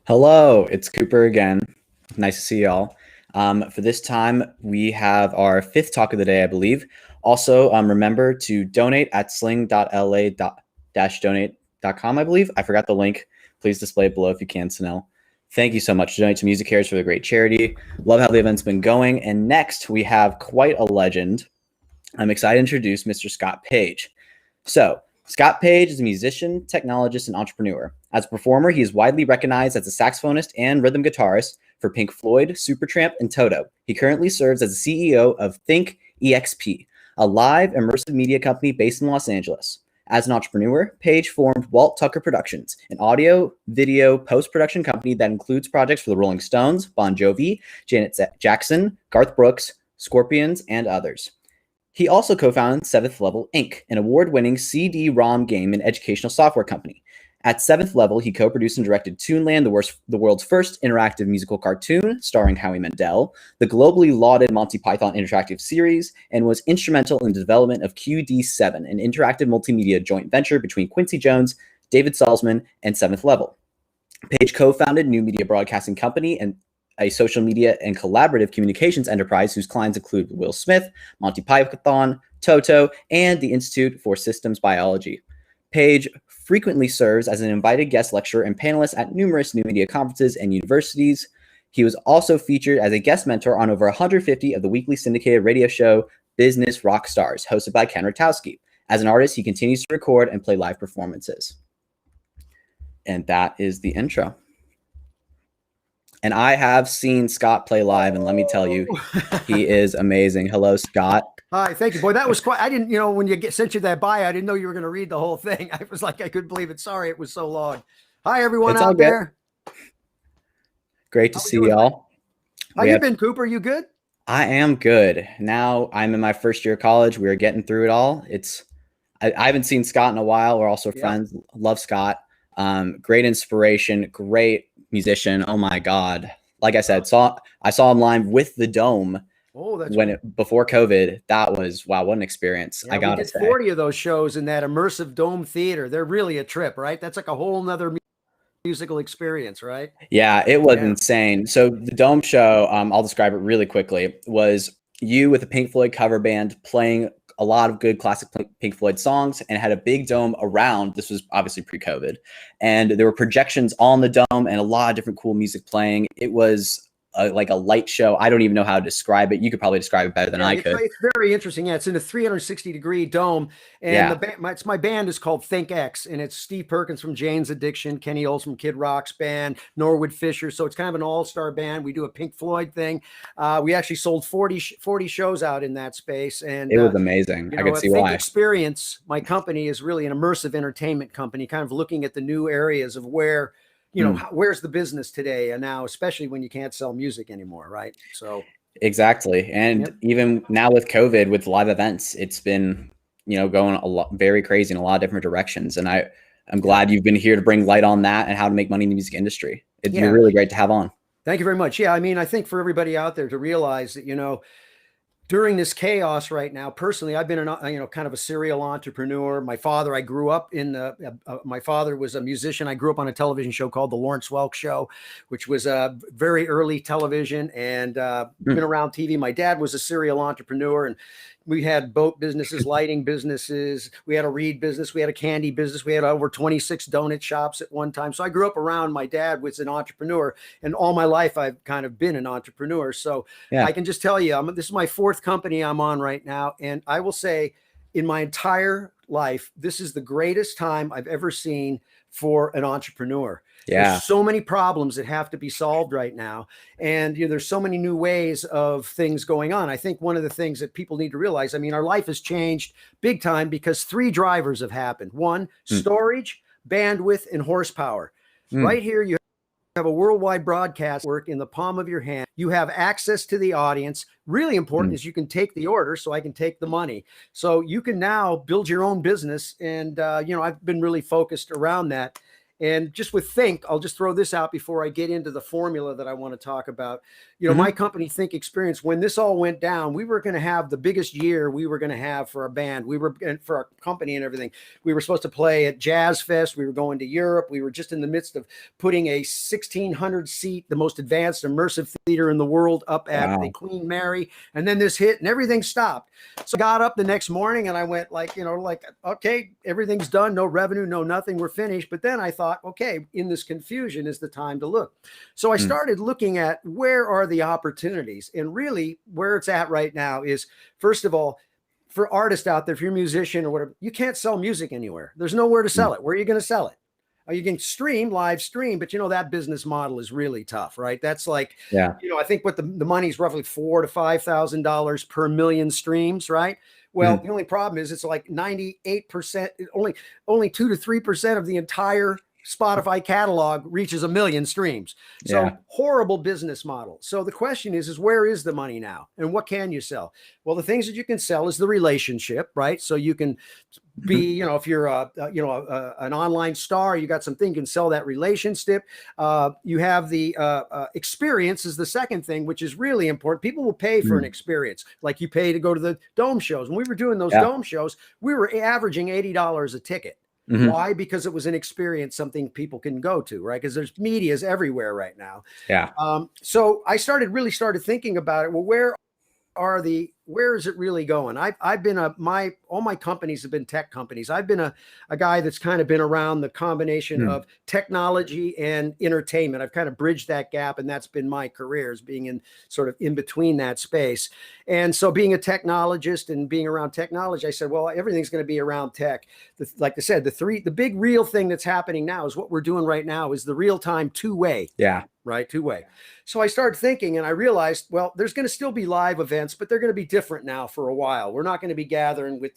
Hello, it's Cooper again. Nice to see y'all. For this time, we have our fifth talk of the day, I believe. Also, remember to donate at sling.la-donate.com, I believe. I forgot the link. Please display it below if you can, Sanel. Thank you so much. Donate to Music Cares for the great charity. Love how the event's been going. And next, we have quite a legend. I'm excited to introduce Mr. Scott Page. So, Scott Page is a musician, technologist, and entrepreneur. As a performer, he is widely recognized as a saxophonist and rhythm guitarist for Pink Floyd, Supertramp, and Toto. He currently serves as the CEO of Think EXP, a live immersive media company based in Los Angeles. As an entrepreneur, Page formed Walt Tucker Productions, an audio, video, post-production company that includes projects for the Rolling Stones, Bon Jovi, Janet Jackson, Garth Brooks, Scorpions, and others. He also co-founded Seventh Level Inc., an award-winning CD-ROM game and educational software company. At Seventh Level, he co-produced and directed Toonland, the world's first interactive musical cartoon starring Howie Mandel, the globally lauded Monty Python interactive series, and was instrumental in the development of QD7, an interactive multimedia joint venture between Quincy Jones, David Salzman, and Seventh Level. Page co-founded New Media Broadcasting Company and a social media and collaborative communications enterprise whose clients include Will Smith, Monty Python, Toto, and the Institute for Systems Biology. Page frequently serves as an invited guest lecturer and panelist at numerous new media conferences and universities. He was also featured as a guest mentor on over 150 of the weekly syndicated radio show Business Rock Stars, hosted by Ken Rutowski. As an artist, he continues to record and play live performances. And that is the intro. And I have seen Scott play live, and let me tell you, he is amazing. Hello, Scott. Hi, thank you, boy. That was quite, I didn't, when you sent you that bio, I didn't know you were going to read the whole thing. I was like, I couldn't believe it. Sorry, it was so long. Hi, everyone out there. Great to see y'all. How you been, Cooper? You good? I am good. Now I'm in my first year of college. We are getting through it all. I haven't seen Scott in a while. We're also friends. Love Scott. Great inspiration, great musician. Oh my God. Like I said, I saw him live with the Dome. Oh, that's before COVID. That was, wow, what an experience. Yeah, I gotta say. 40 of those shows in that immersive Dome theater. They're really a trip, right? That's like a whole nother musical experience, right? Yeah, it was insane. So the Dome show, I'll describe it really quickly, was you with a Pink Floyd cover band playing a lot of good classic Pink Floyd songs and had a big dome around. This was obviously pre-COVID. And there were projections on the dome and a lot of different cool music playing. It was like a light show. I don't even know how to describe it. You could probably describe it better than I could. It's very interesting. Yeah, it's in a 360-degree dome. And my band is called Think X, and it's Steve Perkins from Jane's Addiction, Kenny Olds from Kid Rock's band, Norwood Fisher. So it's kind of an all-star band. We do a Pink Floyd thing. We actually sold 40 shows out in that space. And it was amazing. I could see why. Experience, my company, is really an immersive entertainment company, kind of looking at the new areas of where, where's the business today and now, especially when you can't sell music anymore, right? So exactly. And even now with COVID, with live events, it's been, going very crazy in a lot of different directions. And I'm glad you've been here to bring light on that and how to make money in the music industry. You're really great to have on. Thank you very much. Yeah, I mean, I think for everybody out there to realize that, during this chaos right now, personally, I've been kind of a serial entrepreneur. My father, I grew up my father was a musician. I grew up on a television show called The Lawrence Welk Show, which was a very early television and been around TV. My dad was a serial entrepreneur, and We had boat businesses, lighting businesses. We had a reed business. We had a candy business. We had over 26 donut shops at one time. So I grew up around, my dad was an entrepreneur, and all my life I've kind of been an entrepreneur. So I can just tell you, this is my fourth company I'm on right now. And I will say, in my entire life, this is the greatest time I've ever seen for an entrepreneur. There's so many problems that have to be solved right now. And there's so many new ways of things going on. I think one of the things that people need to realize, I mean, our life has changed big time because three drivers have happened. One, storage, bandwidth, and horsepower. Right here, you have a worldwide broadcast work in the palm of your hand. You have access to the audience. Really important is you can take the order, so I can take the money. So you can now build your own business. And, I've been really focused around that. And just with Think, I'll just throw this out before I get into the formula that I want to talk about. My company, Think Experience, when this all went down, we were going to have the biggest year we were going to have for our band. We were, for our company and everything. We were supposed to play at Jazz Fest. We were going to Europe. We were just in the midst of putting a 1,600 seat, the most advanced immersive theater in the world, up at the Queen Mary. And then this hit and everything stopped. So I got up the next morning and I went okay, everything's done. No revenue, no nothing. We're finished. But then I thought, okay, in this confusion is the time to look. So I started looking at where are the opportunities, and really where it's at right now is, first of all, for artists out there, if you're a musician or whatever, you can't sell music anywhere. There's nowhere to sell it. Where are you going to sell it? You can live stream, but that business model is really tough, right? That's like, I think what the money is roughly $4,000 to $5,000 per million streams, right? Well, the only problem is it's like 98%, only 2 to 3% of the entire Spotify catalog reaches 1 million streams. So horrible business model. So the question is where is the money now, and what can you sell? Well, the things that you can sell is the relationship, right? So you can be, if you're an online star, you got something, you can sell that relationship. You have the experience is the second thing, which is really important. People will pay for an experience, like you pay to go to the dome shows. When we were doing those dome shows, we were averaging $80 a ticket. Why? Because it was an experience, something people can go to, right? Because there's medias everywhere right now. So I really started thinking about it. Well, where is it really going? I've been all my companies have been tech companies. I've been a guy that's kind of been around the combination of technology and entertainment. I've kind of bridged that gap, and that's been my career, is being in sort of in between that space. And so being a technologist and being around technology, I said, well, everything's going to be around tech. Like I said, the big real thing that's happening now is what we're doing right now is the real-time two-way. Right? Two-way. So I started thinking, and I realized, well, there's going to still be live events, but they're going to be different now for a while. We're not going to be gathering with,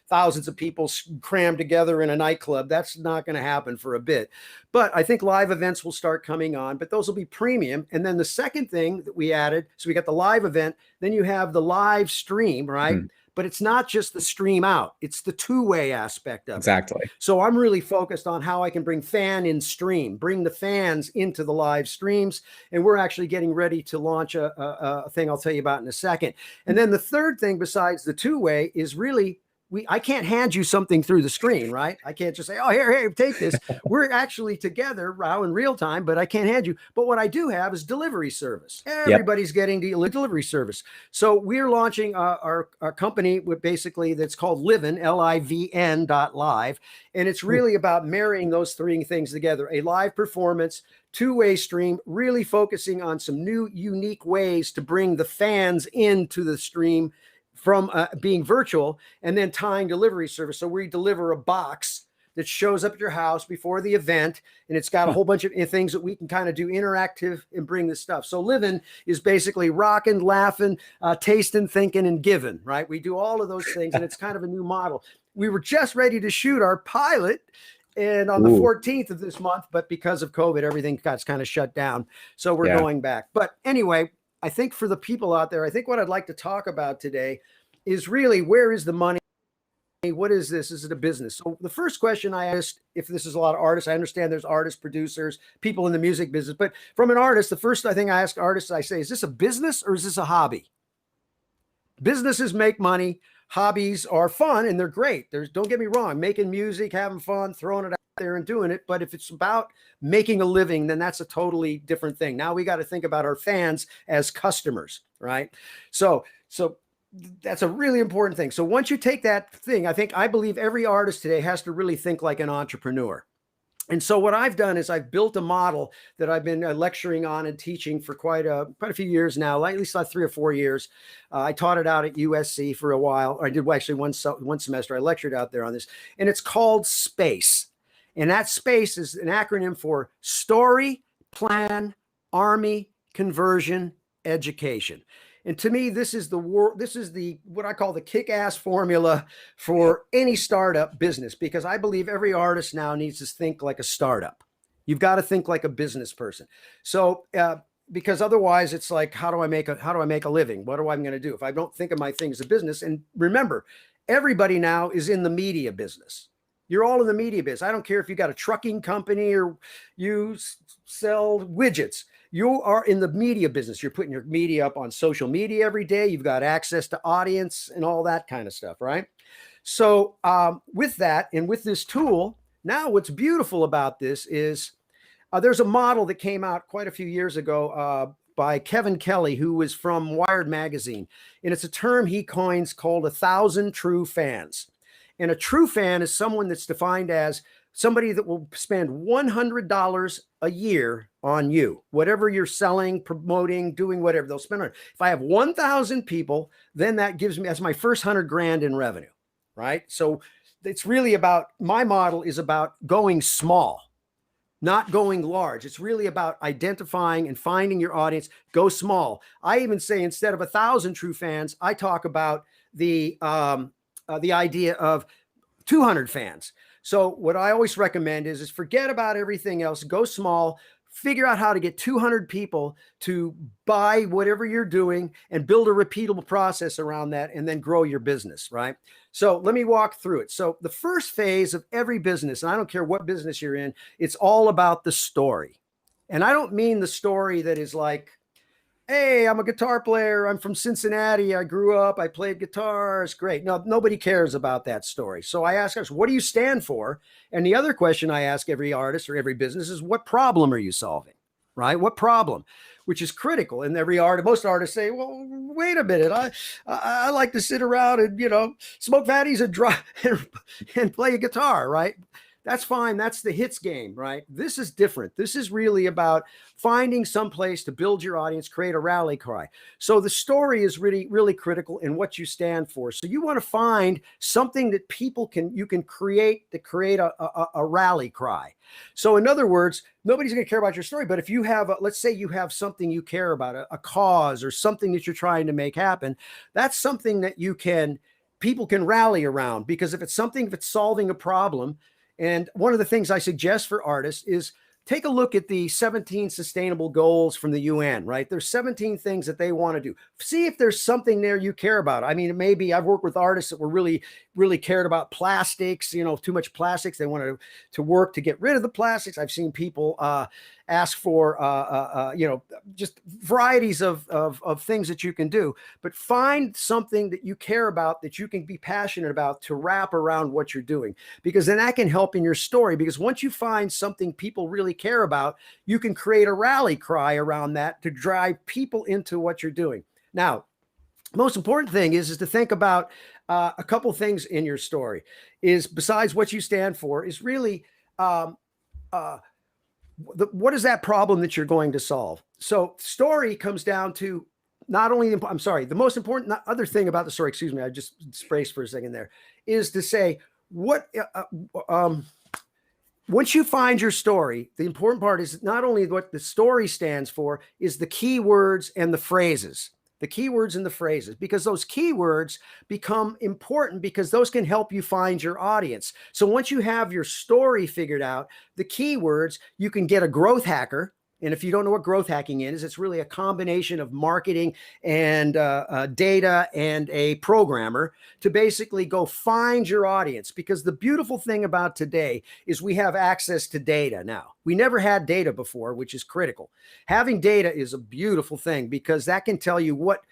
thousands of people crammed together in a nightclub. That's not going to happen for a bit. But I think live events will start coming on, but those will be premium. And then the second thing that we added, so we got the live event, then you have the live stream, right? But it's not just the stream out, it's the two-way aspect of it. So I'm really focused on how I can bring fan in stream, bring the fans into the live streams. And we're actually getting ready to launch a thing I'll tell you about in a second. And then the third thing besides the two-way is really, I can't hand you something through the screen, right? I can't just say, oh, here, take this. We're actually together now in real time, but I can't hand you. But what I do have is delivery service. Everybody's getting delivery service. So we're launching our company with basically that's called Livin, LIVN.live. And it's really about marrying those three things together: a live performance, two-way stream, really focusing on some new, unique ways to bring the fans into the stream from being virtual, and then tying delivery service. So we deliver a box that shows up at your house before the event, and it's got a whole bunch of things that we can kind of do interactive and bring this stuff. So living is basically rocking, laughing, tasting, thinking, and giving, right? We do all of those things, and it's kind of a new model. We were just ready to shoot our pilot, and on the 14th of this month, but because of COVID, everything got kind of shut down. So we're going back. But anyway, I think for the people out there, I think what I'd like to talk about today is really, where is the money? What is this? Is it a business? So the first question I asked, if this is a lot of artists, I understand there's artists, producers, people in the music business, but from an artist, the first thing I ask artists, I say, is this a business or is this a hobby? Businesses make money. Hobbies are fun and they're great. Don't get me wrong, making music, having fun, throwing it out there and doing it. But if it's about making a living, then that's a totally different thing. Now we got to think about our fans as customers, right? So that's a really important thing. So once you take that thing, I believe every artist today has to really think like an entrepreneur. And so what I've done is I've built a model that I've been lecturing on and teaching for quite a few years now, like at least like 3 or 4 years. I taught it out at USC for a while. I did actually one semester. I lectured out there on this, and it's called SPACE. And that SPACE is an acronym for Story, Plan, Army, Conversion, Education. And to me, this is what I call the kick-ass formula for any startup business, because I believe every artist now needs to think like a startup. You've got to think like a business person. So because otherwise it's like, how do I make a living? What am I going to do if I don't think of my thing as a business? And remember, everybody now is in the media business. You're all in the media business. I don't care if you got a trucking company or you sell widgets. You are in the media business. You're putting your media up on social media every day. You've got access to audience and all that kind of stuff, right? So with that and with this tool, now what's beautiful about this is there's a model that came out quite a few years ago by Kevin Kelly, who was from Wired Magazine. And it's a term he coins called 1,000 true fans. And a true fan is someone that's defined as somebody that will spend $100 a year on you, whatever you're selling, promoting, doing whatever they'll spend on it. If I have 1,000 people, then that's my first 100 grand in revenue, right? So it's really about, my model is about going small, not going large. It's really about identifying and finding your audience. Go small. I even say, instead of 1,000 true fans, I talk about the idea of 200 fans. So what I always recommend is forget about everything else, go small, figure out how to get 200 people to buy whatever you're doing and build a repeatable process around that, and then grow your business, right? So let me walk through it. So the first phase of every business, and I don't care what business you're in, it's all about the story. And I don't mean the story that is like, hey, I'm a guitar player. I'm from Cincinnati. I grew up. I played guitar. It's great. No, nobody cares about that story. So I ask us, what do you stand for? And the other question I ask every artist or every business is, what problem are you solving? Right? What problem? Which is critical. And most artists say, well, wait a minute. I like to sit around and, smoke fatties and play a guitar, right? That's fine. That's the hits game, right? This is different. This is really about finding some place to build your audience, create a rally cry. So the story is really, really critical in what you stand for. So you want to find something that you can create to create a rally cry. So in other words, nobody's going to care about your story, but if you have, let's say you have something you care about, a cause or something that you're trying to make happen, that's something that people can rally around, because if it's solving a problem. And one of the things I suggest for artists is take a look at the 17 sustainable goals from the UN, right? There's 17 things that they want to do. See if there's something there you care about. I mean, it may be, I've worked with artists that were really, really cared about plastics, too much plastics. They wanted to work to get rid of the plastics. I've seen people ask for, just varieties of things that you can do, but find something that you care about, that you can be passionate about, to wrap around what you're doing, because then that can help in your story. Because once you find something people really care about, you can create a rally cry around that to drive people into what you're doing. Now, most important thing is to think about a couple things in your story. Is, besides what you stand for, is really what is that problem that you're going to solve? So story comes down to not only, the most important other thing about the story, excuse me, I just spaced for a second there, is to say once you find your story, the important part is not only what the story stands for, is the keywords and the phrases. The keywords and the phrases, because those keywords become important, because those can help you find your audience. So once you have your story figured out, the keywords, you can get a growth hacker. And if you don't know what growth hacking is, it's really a combination of marketing and data and a programmer to basically go find your audience. Because the beautiful thing about today is we have access to data now. We never had data before, which is critical. Having data is a beautiful thing because that can tell you what,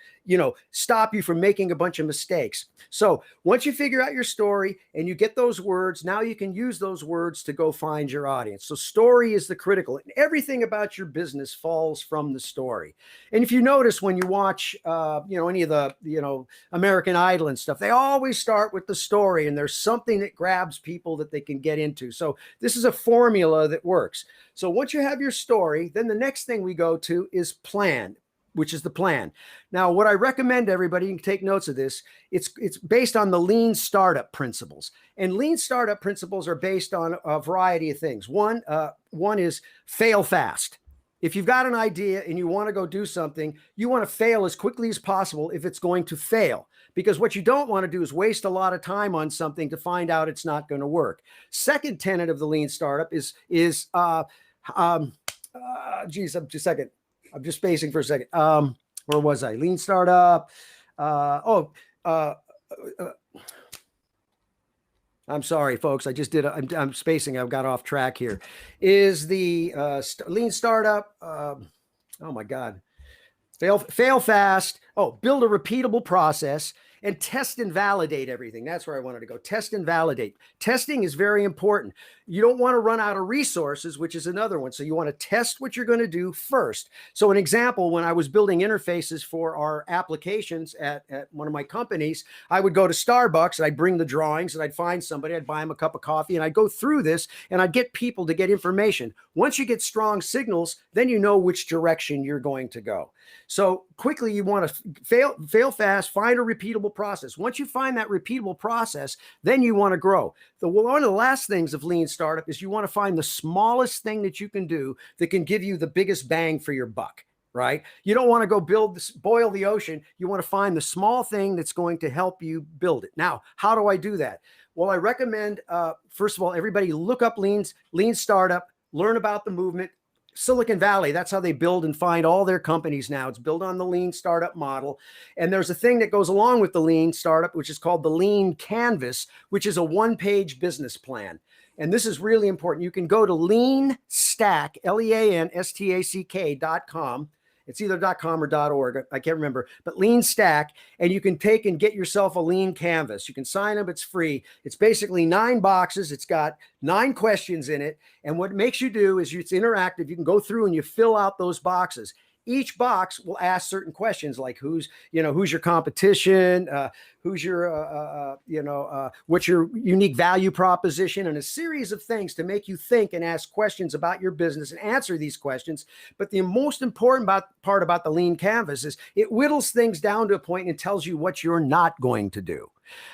stop you from making a bunch of mistakes. So once you figure out your story and you get those words, now you can use those words to go find your audience. So story is the critical, and everything about your business falls from the story. And if you notice when you watch, any of the, American Idol and stuff, they always start with the story, and there's something that grabs people that they can get into. So this is a formula that works. So once you have your story, then the next thing we go to is plan, which is the plan. Now, what I recommend everybody, you can take notes of this, it's based on the lean startup principles. And lean startup principles are based on a variety of things. One is fail fast. If you've got an idea and you want to go do something, you want to fail as quickly as possible if it's going to fail. Because what you don't want to do is waste a lot of time on something to find out it's not going to work. Second tenet of the lean startup is just a second. I'm just spacing for a second. Where was I? Lean startup. I'm sorry, folks. I just did. I'm spacing. I've got off track here. Is the lean startup? Oh my God. Fail fast. Oh, build a repeatable process and test and validate everything. That's where I wanted to go. Test and validate. Testing is very important. You don't want to run out of resources, which is another one. So you want to test what you're going to do first. So an example, when I was building interfaces for our applications at one of my companies, I would go to Starbucks and I'd bring the drawings and I'd find somebody, I'd buy them a cup of coffee and I'd go through this and I'd get people to get information. Once you get strong signals, then you know which direction you're going to go. So quickly, you want to fail fast, find a repeatable process. Once you find that repeatable process, then you want to grow. One of the last things of lean startup is you want to find the smallest thing that you can do that can give you the biggest bang for your buck, right? You don't want to go boil the ocean. You want to find the small thing that's going to help you build it. Now, how do I do that? Well, I recommend, first of all, everybody look up lean startup, learn about the movement. Silicon Valley, that's how they build and find all their companies now. It's built on the lean startup model. And there's a thing that goes along with the lean startup, which is called the lean canvas, which is a one-page business plan. And this is really important. You can go to leanstack, LEANSTACK.com. It's either .com or .org. I can't remember, but Lean Stack, and you can take and get yourself a lean canvas. You can sign up. It's free. It's basically 9 boxes. It's got 9 questions in it. And what it makes you do is it's interactive. You can go through and you fill out those boxes. Each box will ask certain questions like who's your competition, what's your unique value proposition, and a series of things to make you think and ask questions about your business and answer these questions. But the most important part about the lean canvas is it whittles things down to a point and tells you what you're not going to do.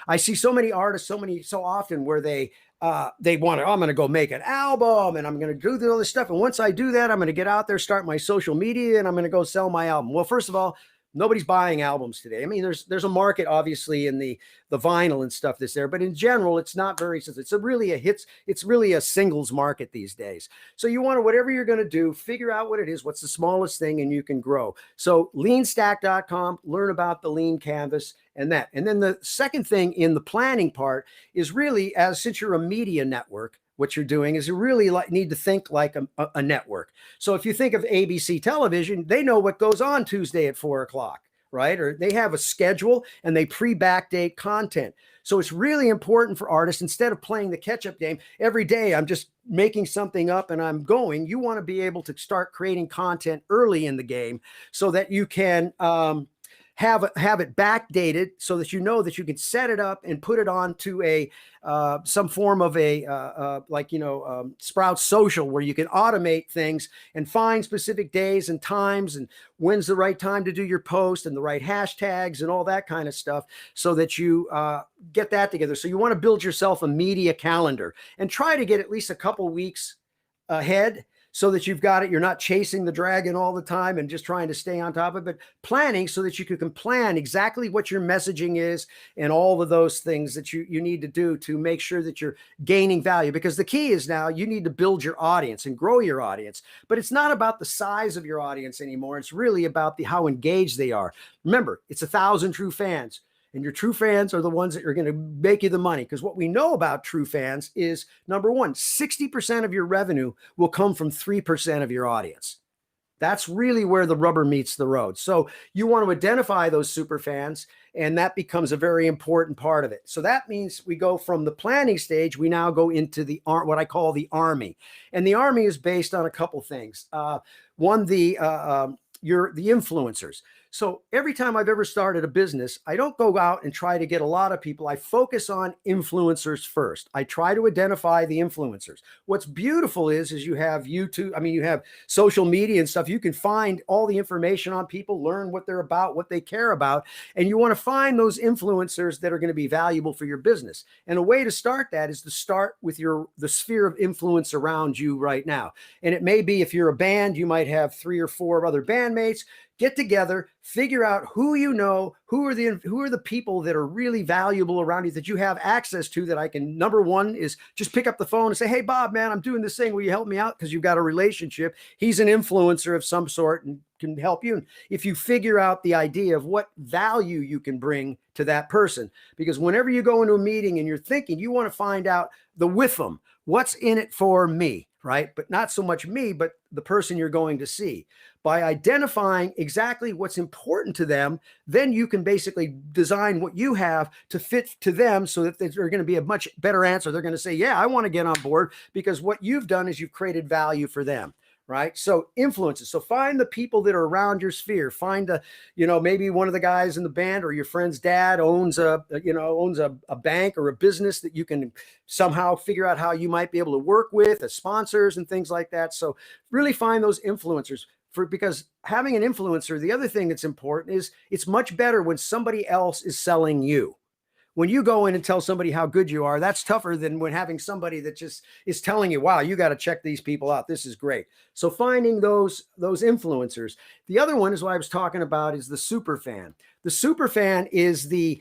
I see so many artists so often where they want to, I'm going to go make an album and I'm going to do all this stuff. And once I do that, I'm going to get out there, start my social media, and I'm going to go sell my album. Well, first of all, nobody's buying albums today. I mean, there's a market obviously in the vinyl and stuff that's there, but in general, it's not very, it's really a singles market these days. So you want to, whatever you're going to do, figure out what it is, what's the smallest thing, and you can grow. So leanstack.com, learn about the lean canvas and that. And then the second thing in the planning part is really, since you're a media network, what you're doing is you really need to think like a network. So if you think of ABC television, they know what goes on Tuesday at 4:00, right? Or they have a schedule and they pre-backdate content. So it's really important for artists, instead of playing the catch-up game every day, I'm just making something up and I'm going, you want to be able to start creating content early in the game so that you can have it backdated so that you know that you can set it up and put it onto some form of Sprout Social, where you can automate things and find specific days and times and when's the right time to do your post and the right hashtags and all that kind of stuff, so that you get that together. So you want to build yourself a media calendar and try to get at least a couple weeks ahead, so that you've got it. You're not chasing the dragon all the time and just trying to stay on top of it, but planning so that you can plan exactly what your messaging is and all of those things that you need to do to make sure that you're gaining value. Because the key is now you need to build your audience and grow your audience, but it's not about the size of your audience anymore. It's really about how engaged they are. Remember, it's 1,000 true fans. And your true fans are the ones that are going to make you the money. Because what we know about true fans is, number one, 60% of your revenue will come from 3% of your audience. That's really where the rubber meets the road. So you want to identify those super fans, and that becomes a very important part of it. So that means we go from the planning stage, we now go into the what I call the army. And the army is based on a couple things. One, the influencers. So every time I've ever started a business, I don't go out and try to get a lot of people. I focus on influencers first. I try to identify the influencers. What's beautiful is you have YouTube. I mean, you have social media and stuff. You can find all the information on people, learn what they're about, what they care about. And you want to find those influencers that are going to be valuable for your business. And a way to start that is to start with the sphere of influence around you right now. And it may be, if you're a band, you might have 3 or 4 other bandmates. Get together, figure out who you know, who are the people that are really valuable around you that you have access to, that I can, number one is just pick up the phone and say, hey, Bob, man, I'm doing this thing. Will you help me out? Because you've got a relationship. He's an influencer of some sort and can help you. And if you figure out the idea of what value you can bring to that person, because whenever you go into a meeting and you're thinking, you want to find out the with them, what's in it for me, right? But not so much me, but the person you're going to see. By identifying exactly what's important to them, then you can basically design what you have to fit to them, so that they're going to be a much better answer. They're going to say, yeah, I want to get on board, because what you've done is you've created value for them. Right. So influences. So find the people that are around your sphere. Find maybe one of the guys in the band, or your friend's dad owns a bank or a business that you can somehow figure out how you might be able to work with as sponsors and things like that. So really find those influencers. Because having an influencer, the other thing that's important is it's much better when somebody else is selling you. When you go in and tell somebody how good you are, that's tougher than when having somebody that just is telling you, wow, you got to check these people out. This is great. So finding those influencers. The other one is what I was talking about, is the super fan. The super fan is the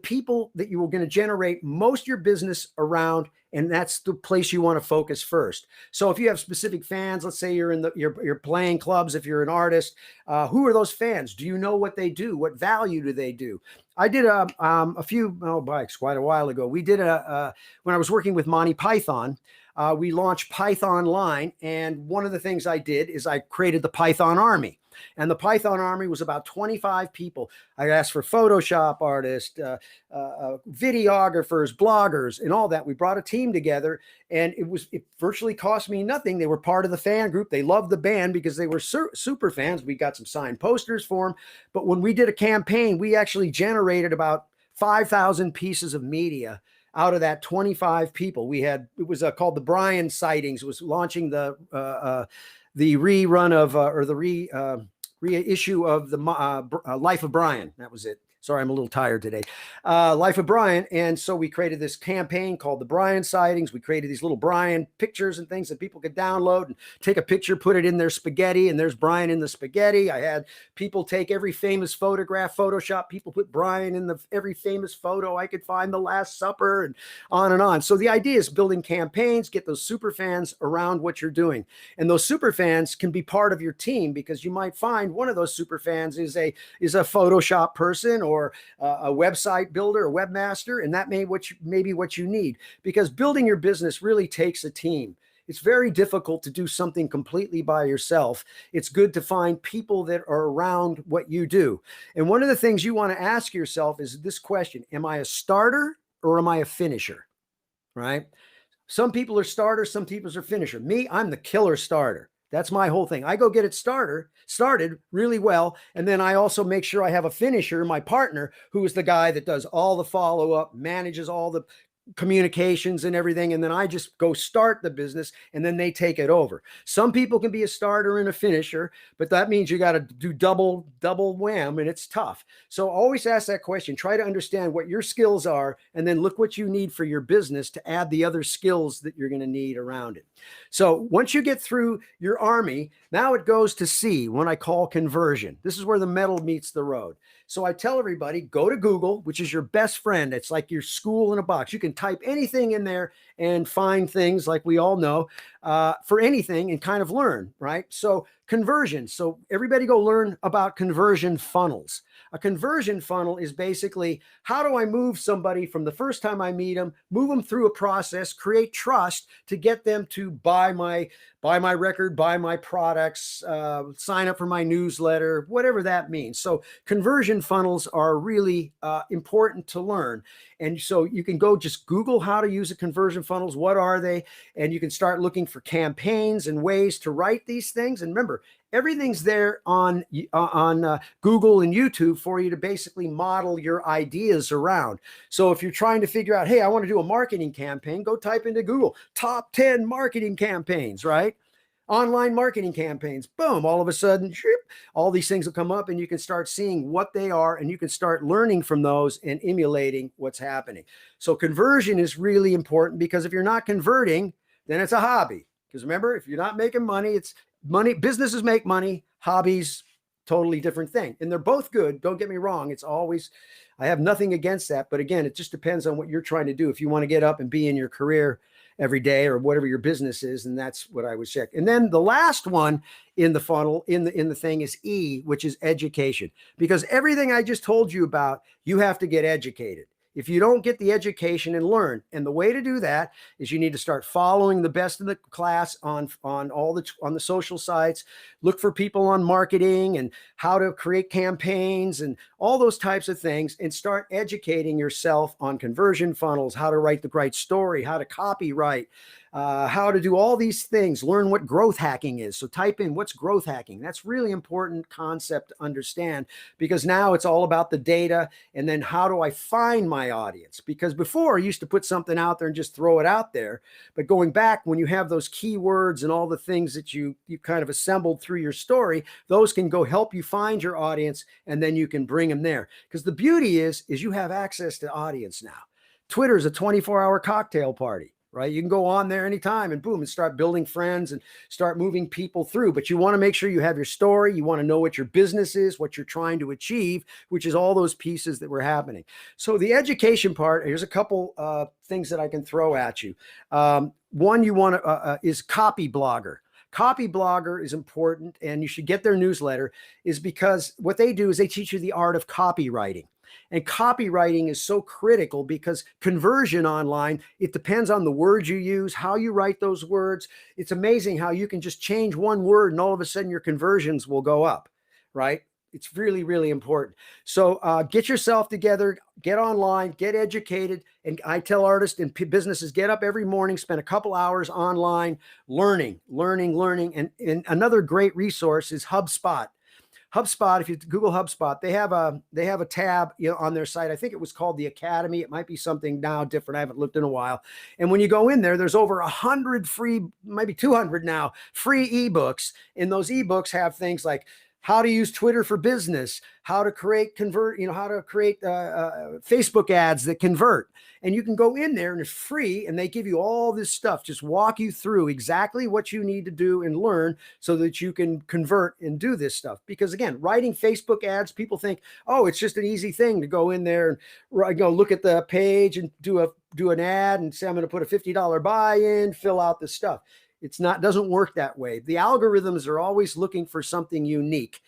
people that you are going to generate most of your business around, and that's the place you want to focus first. So if you have specific fans, let's say you're playing clubs, if you're an artist, who are those fans? Do you know what they do? What value do they do? I did quite a while ago. We did when I was working with Monty Python, we launched Python Line. And one of the things I did is I created the Python Army. And the Python Army was about 25 people. I asked for Photoshop artists, videographers, bloggers, and all that. We brought a team together, and it virtually cost me nothing. They were part of the fan group. They loved the band because they were super fans. We got some signed posters for them. But when we did a campaign, we actually generated about 5,000 pieces of media out of that 25 people. It was called the Brian Sightings. It was launching the rerun of reissue of the Life of Brian. That was it. Sorry, I'm a little tired today. Life of Brian. And so we created this campaign called the Brian Sightings. We created these little Brian pictures and things that people could download and take a picture, put it in their spaghetti, and there's Brian in the spaghetti. I had people take every famous photograph, Photoshop. People put Brian in every famous photo I could find, the Last Supper, and on and on. So the idea is building campaigns, get those super fans around what you're doing. And those super fans can be part of your team, because you might find one of those super fans is a Photoshop person, or a website builder, a webmaster, and that may be what you need, because building your business really takes a team. It's very difficult to do something completely by yourself. It's good to find people that are around what you do. And one of the things you want to ask yourself is this question: am I a starter or am I a finisher? Right? Some people are starters, some people are finisher. Me, I'm the killer starter. That's my whole thing. I go get it started really well. And then I also make sure I have a finisher, my partner, who is the guy that does all the follow-up, manages all the communications and everything. And then I just go start the business, and then they take it over. Some people can be a starter and a finisher, but that means you got to do double wham, and it's tough. So always ask that question. Try to understand what your skills are, and then look what you need for your business to add the other skills that you're going to need around it. So once you get through your army, now it goes to C, what I call conversion. This is where the metal meets the road. So I tell everybody, go to Google, which is your best friend. It's like your school in a box. You can type anything in there and find things, like we all know, for anything, and kind of learn, right? So Conversion. So everybody go learn about conversion funnels. A conversion funnel is basically, how do I move somebody from the first time I meet them, move them through a process, create trust to get them to buy my record, buy my products, sign up for my newsletter, whatever that means. So conversion funnels are really important to learn. And so you can go just Google how to use a conversion funnels. What are they? And you can start looking for campaigns and ways to write these things. And remember, everything's there on Google and YouTube for you to basically model your ideas around. So if you're trying to figure out, hey, I want to do a marketing campaign, go type into Google, top 10 marketing campaigns, right? Online marketing campaigns, boom, all of a sudden, all these things will come up and you can start seeing what they are and you can start learning from those and emulating what's happening. So conversion is really important, because if you're not converting, then it's a hobby. Because remember, if you're not making money, it's money. Businesses make money, hobbies, totally different thing. And they're both good. Don't get me wrong. It's always, I have nothing against that. But again, it just depends on what you're trying to do. If you want to get up and be in your career every day or whatever your business is, and that's what I would check. And then the last one in the funnel, in the thing, is E, which is education. Because everything I just told you about, you have to get educated. If you don't get the education and learn, and the way to do that is you need to start following the best in the class on the social sites, look for people on marketing and how to create campaigns and all those types of things, and start educating yourself on conversion funnels, how to write the right story, how to copyright, how to do all these things, learn what growth hacking is. So type in, what's growth hacking? That's really important concept to understand, because now it's all about the data. And then how do I find my audience? Because before I used to put something out there and just throw it out there. But going back, when you have those keywords and all the things that you kind of assembled through your story, those can go help you find your audience, and then you can bring them there. Because the beauty is you have access to audience now. Twitter is a 24-hour cocktail party. Right? You can go on there anytime and boom, and start building friends and start moving people through. But you want to make sure you have your story. You want to know what your business is, what you're trying to achieve, which is all those pieces that were happening. So the education part, here's a couple things that I can throw at you. One you want to is copy blogger. Copy blogger is important, and you should get their newsletter, is because what they do is they teach you the art of copywriting. And copywriting is so critical, because conversion online, it depends on the words you use, how you write those words. It's amazing how you can just change one word and all of a sudden your conversions will go up, right? It's really, really important. So get yourself together, get online, get educated. And I tell artists and businesses, get up every morning, spend a couple hours online, learning. And another great resource is HubSpot. HubSpot, if you Google HubSpot, they have a tab, on their site. I think it was called the Academy. It might be something now different. I haven't looked in a while. And when you go in there, there's over 100 free, maybe 200 now, free ebooks. And those ebooks have things like how to use Twitter for business, how to create Facebook ads that convert. And you can go in there and it's free, and they give you all this stuff, just walk you through exactly what you need to do and learn so that you can convert and do this stuff. Because again, writing Facebook ads, people think, oh, it's just an easy thing to go in there and go look at the page and do an ad and say, I'm going to put a $50 buy in, fill out the stuff. Doesn't work that way. The algorithms are always looking for something unique.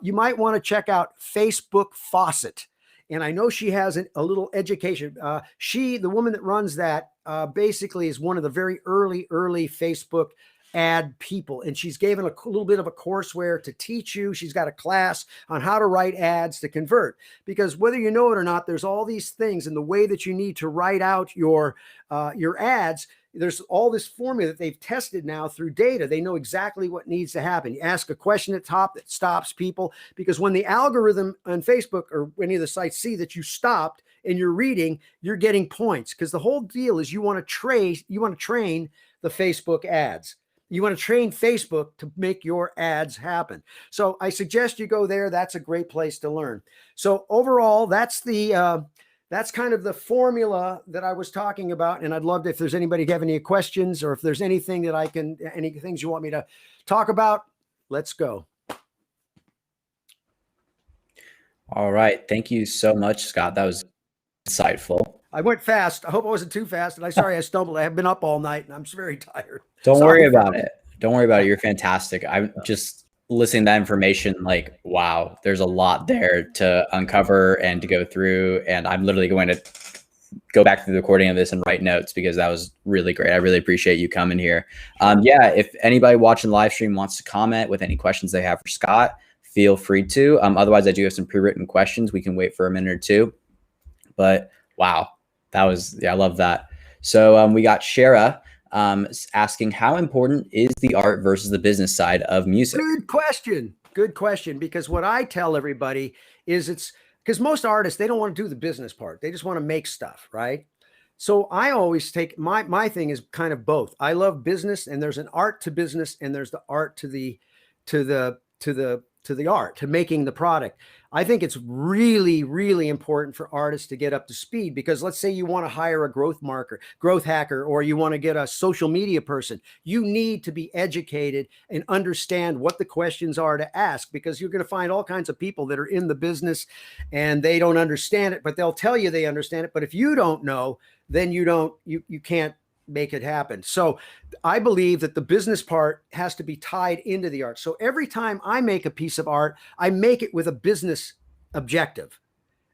You might want to check out Facebook Faucet. And I know she has a little education. The woman that runs that, basically is one of the very early Facebook ad people. And she's given a little bit of a courseware to teach you. She's got a class on how to write ads to convert, because whether you know it or not, there's all these things in the way that you need to write out your ads. There's all this formula that they've tested now through data. They know exactly what needs to happen. You ask a question at top that stops people, because when the algorithm on Facebook or any of the sites see that you stopped and you're reading, you're getting points, because the whole deal is you want to train the Facebook ads. You want to train Facebook to make your ads happen. So I suggest you go there. That's a great place to learn. So overall, that's kind of the formula that I was talking about. And I'd love to, if there's anybody have any questions, or if there's anything that any things you want me to talk about, let's go. All right. Thank you so much, Scott. That was insightful. I went fast. I hope I wasn't too fast. And I stumbled. I have been up all night and I'm very tired. Don't worry about it. Don't worry about it. You're fantastic. I'm just listening to that information, like, wow, there's a lot there to uncover and to go through. And I'm literally going to go back through the recording of this and write notes because that was really great. I really appreciate you coming here. Yeah, if anybody watching the live stream wants to comment with any questions they have for Scott, feel free to. Otherwise, I do have some pre-written questions. We can wait for a minute or two. But wow, that was, yeah, I love that. So we got Shara asking, how important is the art versus the business side of music? Good question. Good question. Because what I tell everybody is it's because most artists, they don't want to do the business part. They just want to make stuff, right? So I always take my thing is kind of both. I love business, and there's an art to business, and there's the art to the art, to making the product. I think it's really, really important for artists to get up to speed, because let's say you want to hire a growth hacker, or you want to get a social media person. You need to be educated and understand what the questions are to ask, because you're going to find all kinds of people that are in the business and they don't understand it, but they'll tell you they understand it. But if you don't know, then you can't make it happen. So I believe that the business part has to be tied into the art. So every time I make a piece of art, I make it with a business objective,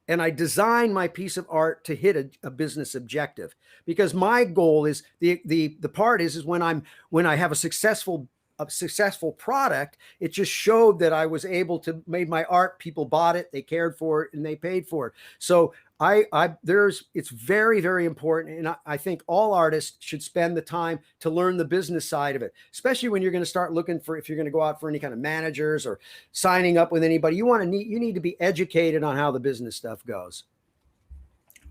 and I design my piece of art to hit a business objective, because my goal is the part is when I have a successful product, it just showed that I was able to make my art. People bought it, they cared for it, and they paid for it. So it's very, very important. And I think all artists should spend the time to learn the business side of it, especially when you're going to start looking for, if you're going to go out for any kind of managers or signing up with anybody, you need to be educated on how the business stuff goes.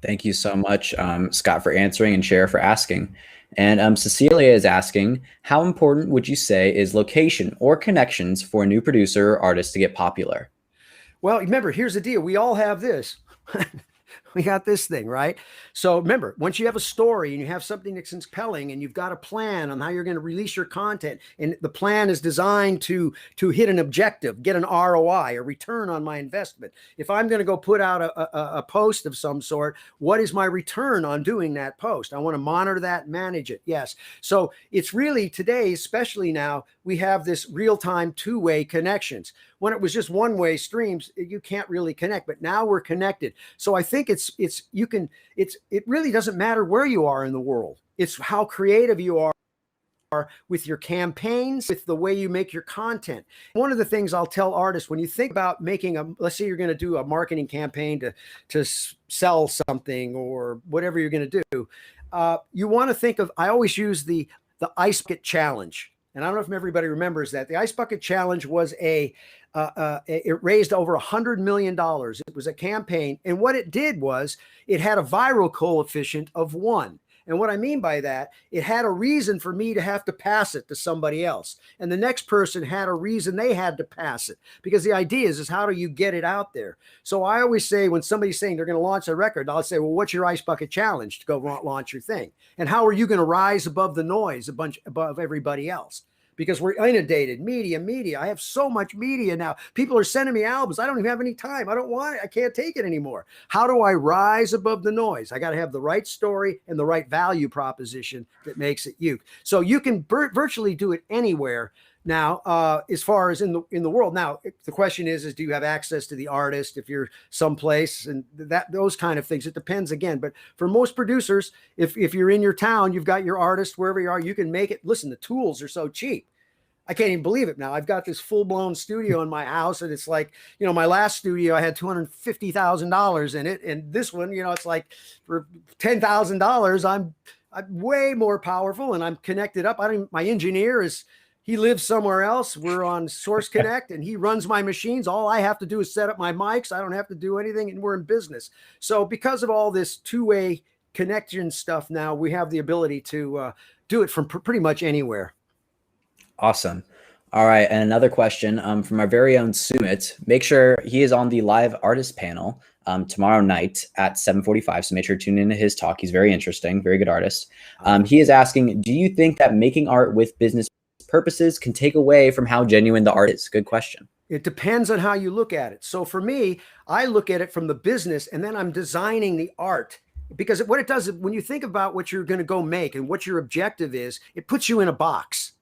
Thank you so much, Scott, for answering, and Shara for asking. And Cecilia is asking, how important would you say is location or connections for a new producer or artist to get popular? Well, remember, here's the deal. We all have this. We got this thing, right? So remember, once you have a story and you have something that's compelling, and you've got a plan on how you're going to release your content, and the plan is designed to hit an objective, get an ROI, a return on my investment. If I'm going to go put out a post of some sort, what is my return on doing that post? I want to monitor that, manage it. Yes. So it's really today, especially now, we have this real-time two-way connections. When it was just one-way streams, you can't really connect, but now we're connected. So I think it really doesn't matter where you are in the world. It's how creative you are with your campaigns, with the way you make your content. One of the things I'll tell artists, when you think about making let's say you're going to do a marketing campaign to sell something or whatever you're going to do, you want to think of, I always use the ice bucket challenge. And I don't know if everybody remembers that. The Ice Bucket Challenge was it raised over $100 million. It was a campaign. And what it did was it had a viral coefficient of 1. And what I mean by that, it had a reason for me to have to pass it to somebody else. And the next person had a reason they had to pass it. Because the idea is how do you get it out there? So I always say, when somebody's saying they're going to launch a record, I'll say, well, what's your Ice Bucket Challenge to go launch your thing? And how are you going to rise above the noise, above everybody else? Because we're inundated, media. I have so much media now. People are sending me albums. I don't even have any time. I don't want it. I can't take it anymore. How do I rise above the noise? I got to have the right story and the right value proposition that makes it you. So you can virtually do it anywhere now, as far as in the world. Now, the question is do you have access to the artist if you're someplace, and those kind of things? It depends again. But for most producers, if you're in your town, you've got your artist wherever you are, you can make it. Listen, the tools are so cheap. I can't even believe it now. I've got this full-blown studio in my house, and it's like, my last studio, I had $250,000 in it. And this one, it's like for $10,000, I'm way more powerful, and I'm connected up. My engineer he lives somewhere else. We're on Source Connect, and he runs my machines. All I have to do is set up my mics. I don't have to do anything, and we're in business. So because of all this two-way connection stuff now, we have the ability to do it from pretty much anywhere. Awesome. All right. And another question from our very own Sumit. Make sure he is on the live artist panel tomorrow night at 7:45. So make sure to tune into his talk. He's very interesting, very good artist. He is asking, do you think that making art with business purposes can take away from how genuine the art is? Good question. It depends on how you look at it. So for me, I look at it from the business, and then I'm designing the art. Because what it does is, when you think about what you're going to go make and what your objective is, it puts you in a box.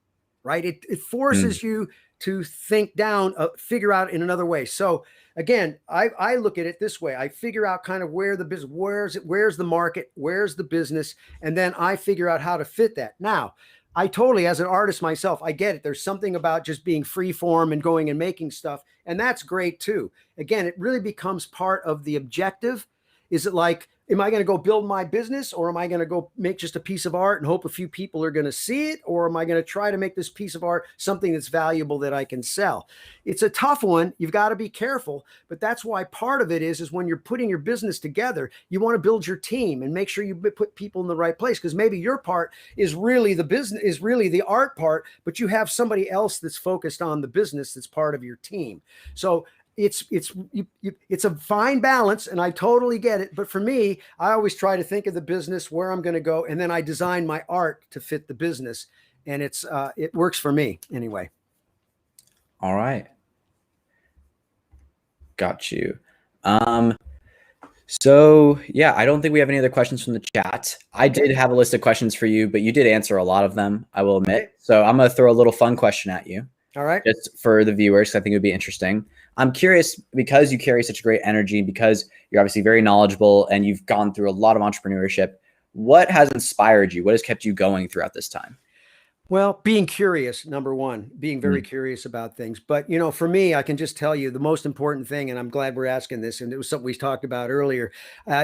Right? It forces you to think down, figure out in another way. So again, I look at it this way. I figure out kind of where the business, where's the market, where's the business, and then I figure out how to fit that. Now, I totally, as an artist myself, I get it. There's something about just being free form and going and making stuff, and that's great too. Again, it really becomes part of the objective. Is it like, am I going to go build my business, or am I going to go make just a piece of art and hope a few people are going to see it? Or am I going to try to make this piece of art something that's valuable that I can sell? It's a tough one. You've got to be careful, but that's why part of it is when you're putting your business together, you want to build your team and make sure you put people in the right place. Because maybe your part is really the business, is really the art part, but you have somebody else that's focused on the business that's part of your team. So it's a fine balance, and I totally get it. But for me, I always try to think of the business, where I'm going to go, and then I design my art to fit the business, and it works for me anyway. All right, got you. So yeah, I don't think we have any other questions from the chat. I did have a list of questions for you, but you did answer a lot of them, I will admit. So I'm going to throw a little fun question at you. All right. Just for the viewers, I think it would be interesting. I'm curious, because you carry such great energy, because you're obviously very knowledgeable and you've gone through a lot of entrepreneurship, what has inspired you? What has kept you going throughout this time? Well, being curious, number one, being very curious about things. But, you know, for me, I can just tell you the most important thing, and I'm glad we're asking this, and it was something we talked about earlier,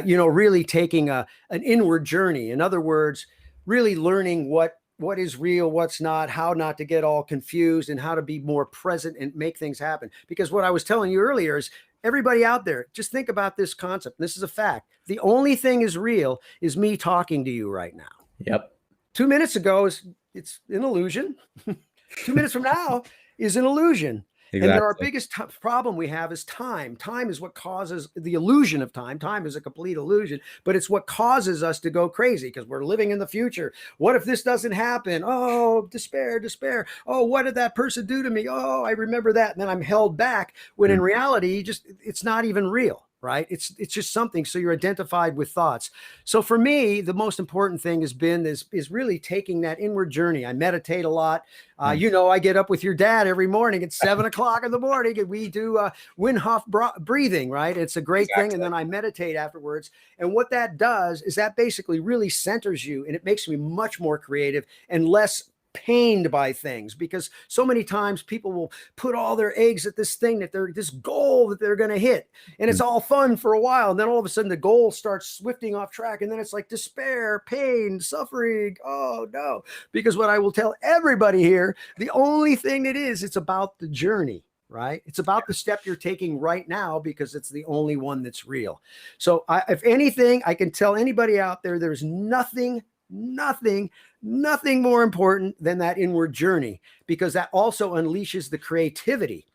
you know, really taking an inward journey. In other words, really learning what is real, what's not, how not to get all confused, and how to be more present and make things happen. Because what I was telling you earlier is, everybody out there, just think about this concept. This is a fact. The only thing is real is me talking to you right now. Yep. 2 minutes ago it's an illusion. 2 minutes from now is an illusion. Exactly. And then our biggest problem we have is time. Time is what causes the illusion of time. Time is a complete illusion, but it's what causes us to go crazy because we're living in the future. What if this doesn't happen? Oh, despair, despair. Oh, what did that person do to me? Oh, I remember that. And then I'm held back when in reality, it's not even real. Right? It's just something. So you're identified with thoughts. So for me, the most important thing has been is really taking that inward journey. I meditate a lot. You know, I get up with your dad every morning at 7 o'clock in the morning, and we do Wim Hof breathing, right? It's a great thing. And then I meditate afterwards. And what that does is that basically really centers you, and it makes me much more creative and less pained by things, because so many times people will put all their eggs at this thing this goal that they're going to hit, and it's all fun for a while, and then all of a sudden the goal starts swifting off track, and then it's like despair, pain, suffering. Oh no. Because what I will tell everybody here, the only thing it's about the journey, right? It's about the step you're taking right now, because it's the only one that's real. So if anything, I can tell anybody out there, there's nothing more important than that inward journey, because that also unleashes the creativity.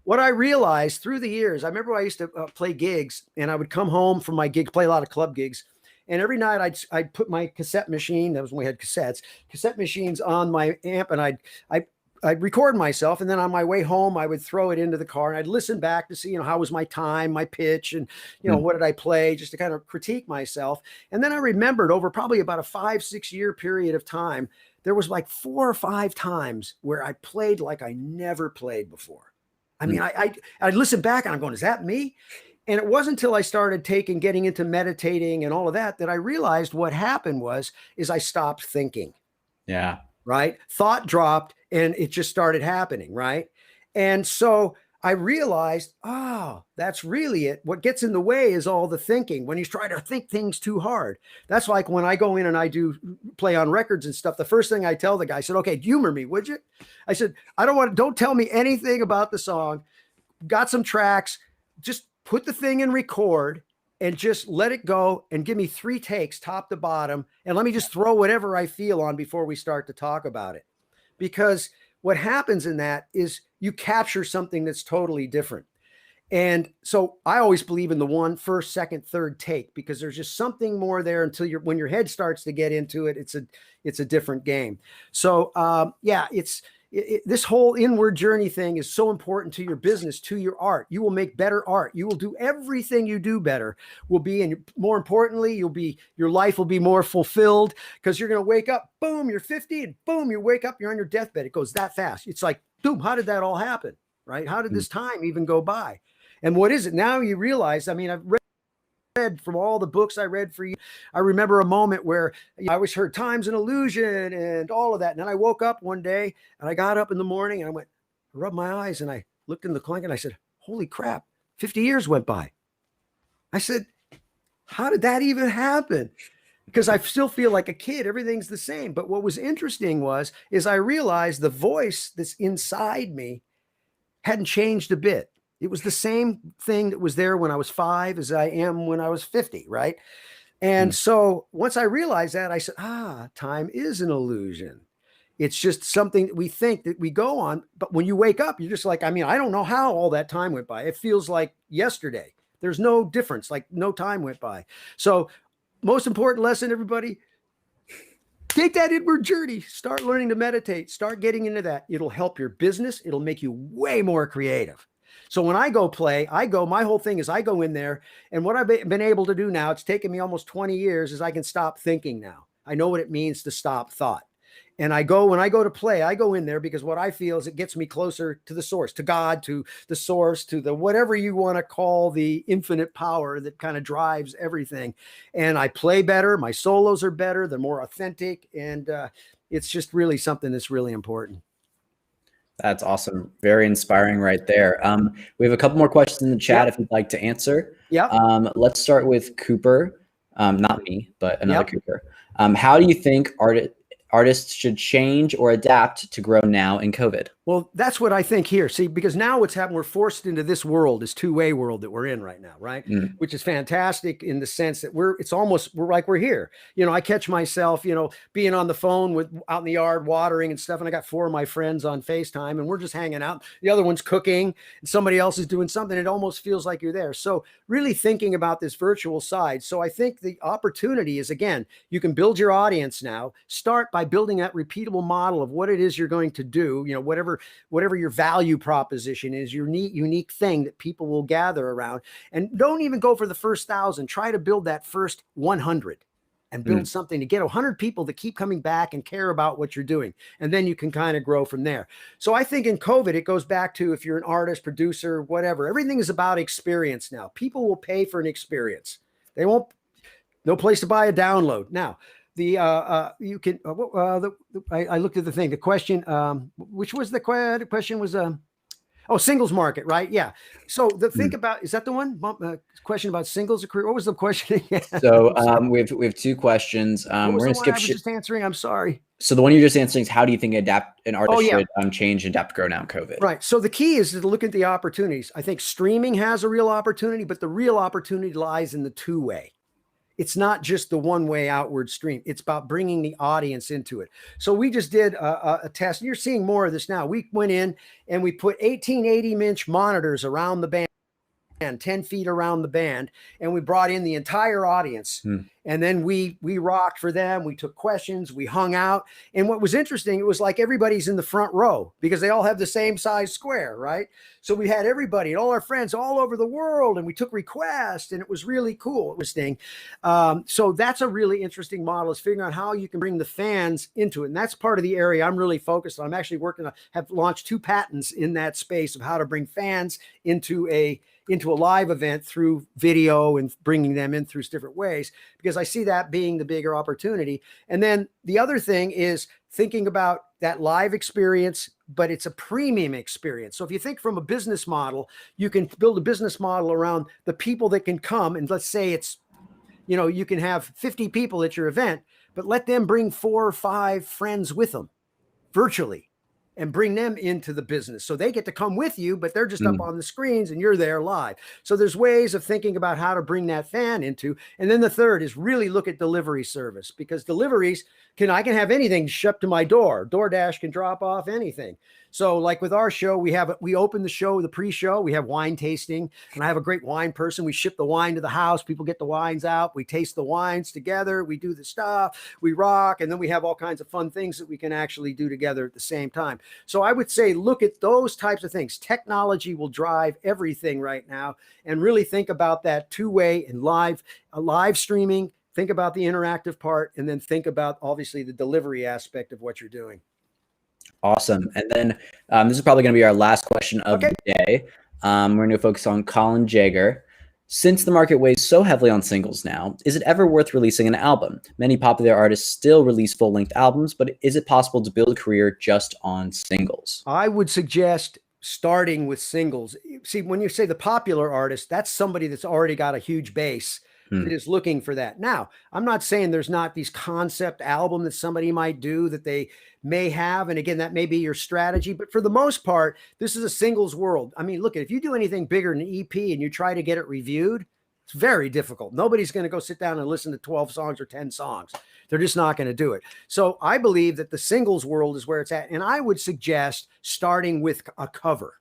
What I realized through the years, I remember I used to play gigs, and I would come home from my gig, play a lot of club gigs. And every night I'd put my cassette machine, that was when we had cassette machines on my amp, and I'd record myself, and then on my way home, I would throw it into the car, and I'd listen back to see, you know, how was my time, my pitch, and, you know, what did I play, just to kind of critique myself. And then I remembered over probably about a 5-6 year period of time, there was like 4 or 5 times where I played like I never played before. I mean, I'd listen back and I'm going, is that me? And it wasn't until I started getting into meditating and all of that I realized what happened is I stopped thinking. Yeah. Right? Thought dropped and it just started happening. Right. And so I realized, oh, that's really it. What gets in the way is all the thinking. When you try to think things too hard, that's like when I go in and I do play on records and stuff. The first thing I tell the guy, I said, okay, humor me, would you? I said, don't tell me anything about the song. Got some tracks, just put the thing in record and just let it go and give me 3 takes top to bottom. And let me just throw whatever I feel on before we start to talk about it. Because what happens in that is you capture something that's totally different. And so I always believe in the first, second, third take, because there's just something more there until when your head starts to get into it, it's a different game. So yeah, this whole inward journey thing is so important to your business, to your art. You will make better art. You will do everything you do better. Will be, and more importantly, your life will be more fulfilled, because you're going to wake up, boom, you're 50, and boom, you wake up, you're on your deathbed. It goes that fast. It's like, boom, how did that all happen? Right? How did this time even go by? And what is it? Now you realize, I mean, I've read from all the books I read for you. I remember a moment where I always heard time's an illusion and all of that. And then I woke up one day and I got up in the morning and I rubbed my eyes and I looked in the clock and I said, holy crap, 50 years went by. I said, how did that even happen? Because I still feel like a kid. Everything's the same. But what was interesting is I realized the voice that's inside me hadn't changed a bit. It was the same thing that was there when I was 5 as I am when I was 50, right? And so once I realized that, I said, time is an illusion. It's just something that we think that we go on. But when you wake up, you're just like, I mean, I don't know how all that time went by. It feels like yesterday. There's no difference, like no time went by. So most important lesson, everybody, take that inward journey. Start learning to meditate. Start getting into that. It'll help your business. It'll make you way more creative. So when I go play, my whole thing is I go in there, and what I've been able to do now, it's taken me almost 20 years, is I can stop thinking now. I know what it means to stop thought. And when I go to play, I go in there because what I feel is it gets me closer to the source, to God, to the source, to the whatever you want to call the infinite power that kind of drives everything. And I play better. My solos are better. They're more authentic. And it's just really something that's really important. That's awesome. Very inspiring right there. We have a couple more questions in the chat if you'd like to answer. Yeah. Let's start with Cooper. Not me, but another Cooper. How do you think artists should change or adapt to grow now in COVID? Well, that's what I think here. See, because now what's happened, we're forced into this world, this two-way world that we're in right now, right? Which is fantastic in the sense that we're like we're here. You know, I catch myself, being on the phone out in the yard watering and stuff, and I got 4 of my friends on FaceTime, and we're just hanging out. The other one's cooking, and somebody else is doing something. It almost feels like you're there. So really thinking about this virtual side. So I think the opportunity is, again, you can build your audience now. Start by building that repeatable model of what it is you're going to do, whatever your value proposition is, your unique thing that people will gather around. And don't even go for the first 1,000. Try to build that first 100 and build something to get 100 people that keep coming back and care about what you're doing. And then you can kind of grow from there. So I think in COVID, it goes back to, if you're an artist, producer, whatever, everything is about experience now. People will pay for an experience. They won't, no place to buy a download. Now, I looked at the thing, the question, which was the question was, singles market, right? Yeah. So think about, is that the one question about singles? What was the question again? So we have 2 questions. We're going to skip. I was just answering. I'm sorry. So the one you're just answering is, how do you think an artist should change and adapt to grow now in COVID? Right. So the key is to look at the opportunities. I think streaming has a real opportunity, but the real opportunity lies in the two-way. It's not just the one-way outward stream. It's about bringing the audience into it. So we just did a test. You're seeing more of this now. We went in and we put 18 80-inch monitors around the band, 10 feet around the band, and we brought in the entire audience. And then we rocked for them. We took questions. We hung out. And what was interesting, it was like everybody's in the front row because they all have the same size square, right? So we had everybody, all our friends all over the world, and we took requests, and it was really cool. It was thing. So that's a really interesting model, is figuring out how you can bring the fans into it. And that's part of the area I'm really focused on. I'm actually have launched 2 patents in that space of how to bring fans into a live event through video and bringing them in through different ways, because I see that being the bigger opportunity. And then the other thing is thinking about that live experience, but it's a premium experience. So if you think from a business model, you can build a business model around the people that can come. And let's say it's, you can have 50 people at your event, but let them bring 4 or 5 friends with them virtually, and bring them into the business. So they get to come with you, but they're just up on the screens and you're there live. So there's ways of thinking about how to bring that fan into. And then the third is really look at delivery service, because deliveries I can have anything shipped to my door. DoorDash can drop off anything. So like with our show, we open the show, the pre-show, we have wine tasting, and I have a great wine person. We ship the wine to the house. People get the wines out. We taste the wines together. We do the stuff, we rock. And then we have all kinds of fun things that we can actually do together at the same time. So I would say, look at those types of things. Technology will drive everything right now, and really think about that two-way and live streaming. Think about the interactive part, and then think about obviously the delivery aspect of what you're doing. Awesome. And then this is probably going to be our last question of the day. We're going to focus on Colin Jagger. Since the market weighs so heavily on singles now, is it ever worth releasing an album? Many popular artists still release full-length albums, but is it possible to build a career just on singles? I would suggest starting with singles. See, when you say the popular artist, that's somebody that's already got a huge base that is looking for that. Now, I'm not saying there's not these concept album that somebody might do that they may have. And again, that may be your strategy, but for the most part, this is a singles world. I mean, look, if you do anything bigger than an EP and you try to get it reviewed, it's very difficult. Nobody's going to go sit down and listen to 12 songs or 10 songs. They're just not going to do it. So I believe that the singles world is where it's at. And I would suggest starting with a cover,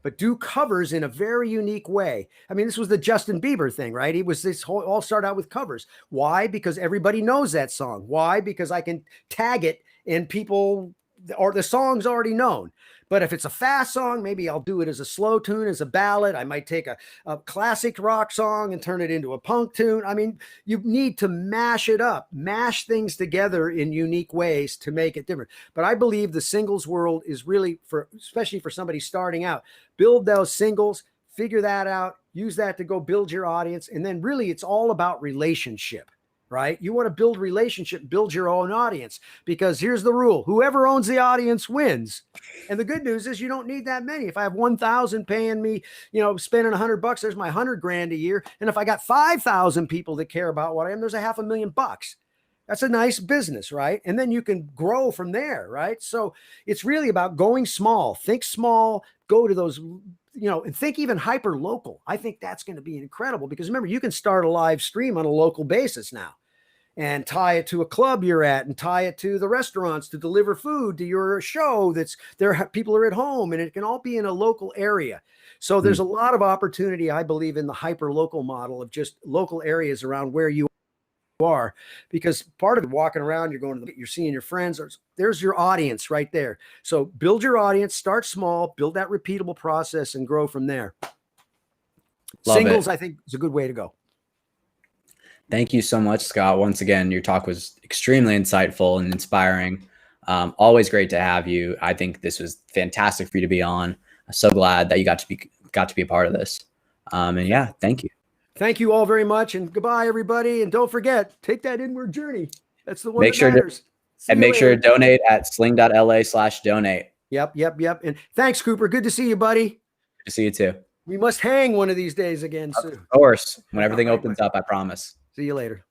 but do covers in a very unique way. I mean, this was the Justin Bieber thing, right? He was this whole, all start out with covers. Why? Because everybody knows that song. Why? Because I can tag it and people, or the song's already known. But if it's a fast song, maybe I'll do it as a slow tune, as a ballad. I might take a classic rock song and turn it into a punk tune. I mean, you need to mash it up, mash things together in unique ways to make it different. But I believe the singles world is really for, especially for somebody starting out, build those singles, figure that out, use that to go build your audience. And then really it's all about relationship. Right? You want to build relationship, build your own audience, because here's the rule. Whoever owns the audience wins. And the good news is you don't need that many. If I have 1,000 paying me, you know, spending $100, there's my 100 grand a year. And if I got 5,000 people that care about what I am, there's a $500,000. That's a nice business, right? And then you can grow from there, right? So it's really about going small. Think small, go to those, you know, and think even hyper local. I think that's going to be incredible, because remember, you can start a live stream on a local basis now and tie it to a club you're at and tie it to the restaurants to deliver food to your show that's there. People are at home, and it can all be in a local area. So there's a lot of opportunity, I believe, in the hyper local model of just local areas around where you are, because part of it, walking around, you're going to you're seeing your friends, there's your audience right there. So build your audience, start small, build that repeatable process, and grow from there. Singles, I think, is a good way to go. Thank you so much, Scott. Once again, your talk was extremely insightful and inspiring. Always great to have you. I think this was fantastic for you to be on. I'm so glad that you got to be a part of this. And yeah, thank you. Thank you all very much, and goodbye, everybody. And don't forget, take that inward journey. That's the one that matters. Make sure to donate at sling.la/donate. Yep. And thanks, Cooper. Good to see you, buddy. Good to see you too. We must hang one of these days again soon. Of course. When everything opens up, I promise. See you later.